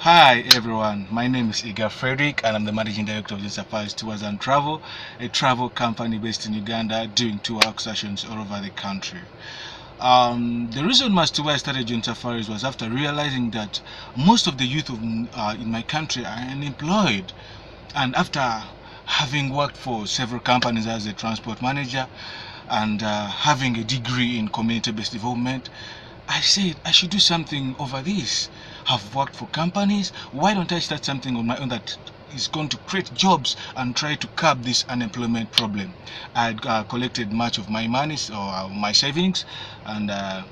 Hi everyone, my name is Iga Frederick and I'm the Managing Director of Safaris Tours and Travel, a travel company based in Uganda doing tour excursions all over the country. The reason as to why I started John Safaris was after realizing that most of the youth in my country are unemployed, and after having worked for several companies as a transport manager and having a degree in community-based development, I said I should do something over this. I've worked for companies, why don't I start something on my own that is going to create jobs and try to curb this unemployment problem. I had collected much of my money or my savings, and I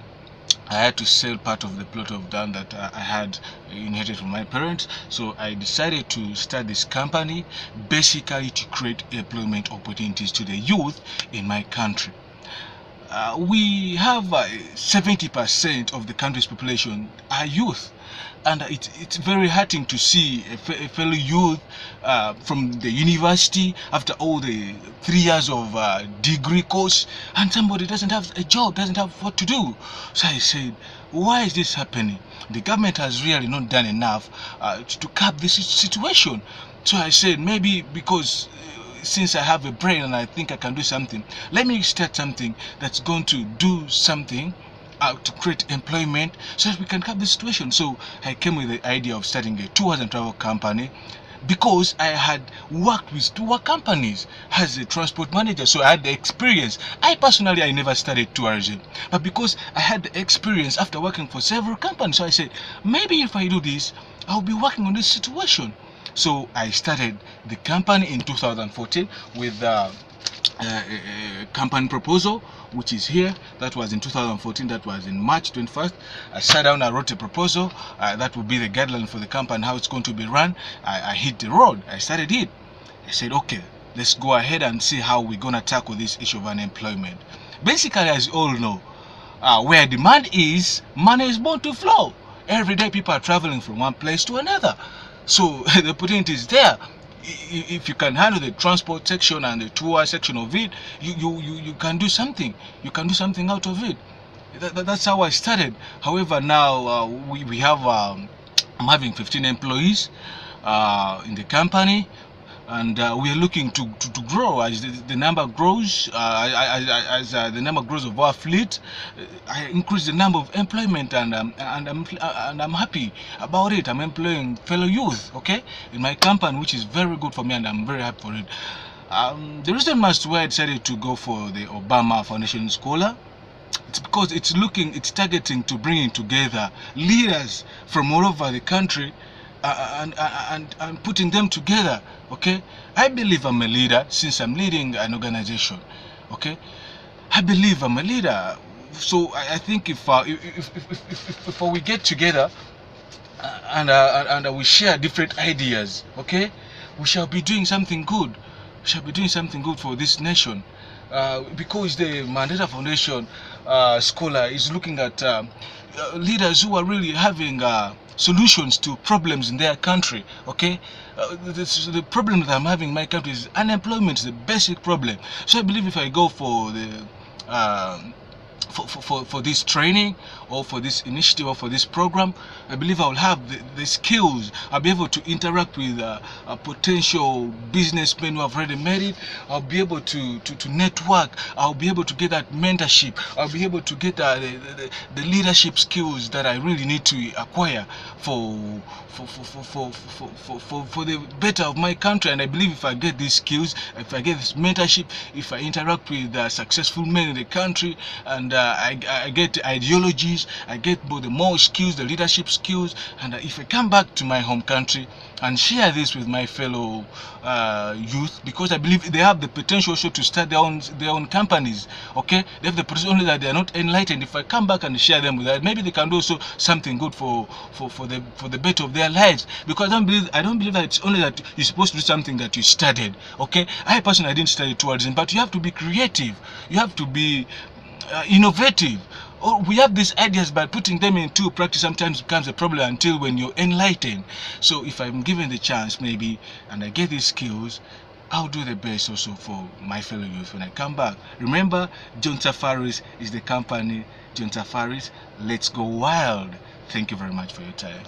had to sell part of the plot of land that I had inherited from my parents. So I decided to start this company basically to create employment opportunities to the youth in my country. We have 70% of the country's population are youth, and it's very hurting to see a fellow youth from the university after all the 3 years of degree course, and somebody doesn't have a job, doesn't have what to do. So I said, why is this happening? The government has really not done enough to curb this situation. So I said, maybe because since I have a brain and I think I can do something, let me start something that's going to do something to create employment so that we can curb the situation. So I came with the idea of starting a tours and travel company, because I had worked with tour companies as a transport manager, so I had the experience. I never studied tourism, but because I had the experience after working for several companies, so I said, maybe if I do this, I'll be working on this situation. So I started the company in 2014 with a company proposal, which is here. That was in 2014, that was in March 21st. I sat down, I wrote a proposal that would be the guideline for the company, how it's going to be run. I hit the road, I started it. I said, okay, let's go ahead and see how we're gonna tackle this issue of unemployment. Basically, as you all know, where demand is, money is bound to flow. Every day people are traveling from one place to another, so the opportunity is there. If you can handle the transport section and the tour section of it, you can do something. You can do something out of it. That's how I started. However, now we have I'm having 15 employees in the company, and we are looking to grow as the number grows. As the number grows of our fleet, I increase the number of employment, and I'm happy about it. I'm employing fellow youth, okay, in my company, which is very good for me, and I'm very happy for it. The reason why I decided to go for the Obama Foundation Scholar, it's because it's targeting to bringing together leaders from all over the country and putting them together. Okay, I believe I'm a leader since I'm leading an organization. Okay, I believe I'm a leader. So I think if we get together and we share different ideas, okay, we shall be doing something good. We shall be doing something good for this nation. Because the Mandela Foundation scholar is looking at leaders who are really having solutions to problems in their country. Okay, the problem that I'm having in my country is unemployment, is the basic problem. So I believe if I go for the for this training, or for this initiative, or for this program, I believe I will have the skills. I'll be able to interact with potential businessmen who have already made it. I'll be able to network. I'll be able to get that mentorship. I'll be able to get the leadership skills that I really need to acquire for the better of my country. And I believe if I get these skills, if I get this mentorship, if I interact with successful men in the country, and I get ideologies, I get both the moral skills, the leadership skills, and if I come back to my home country and share this with my fellow youth, because I believe they have the potential also to start their own companies. Okay, they have the potential, only that they are not enlightened. If I come back and share them with that, maybe they can do also something good for the better of their lives. Because I don't believe that it's only that you're supposed to do something that you studied. Okay, I personally didn't study tourism, but you have to be creative. You have to be innovative. We have these ideas, but putting them into practice sometimes becomes a problem until when you're enlightened. So if I'm given the chance, maybe, and I get these skills, I'll do the best also for my fellow youth when I come back. Remember, John Safaris is the company. John Safaris, let's go wild. Thank you very much for your time.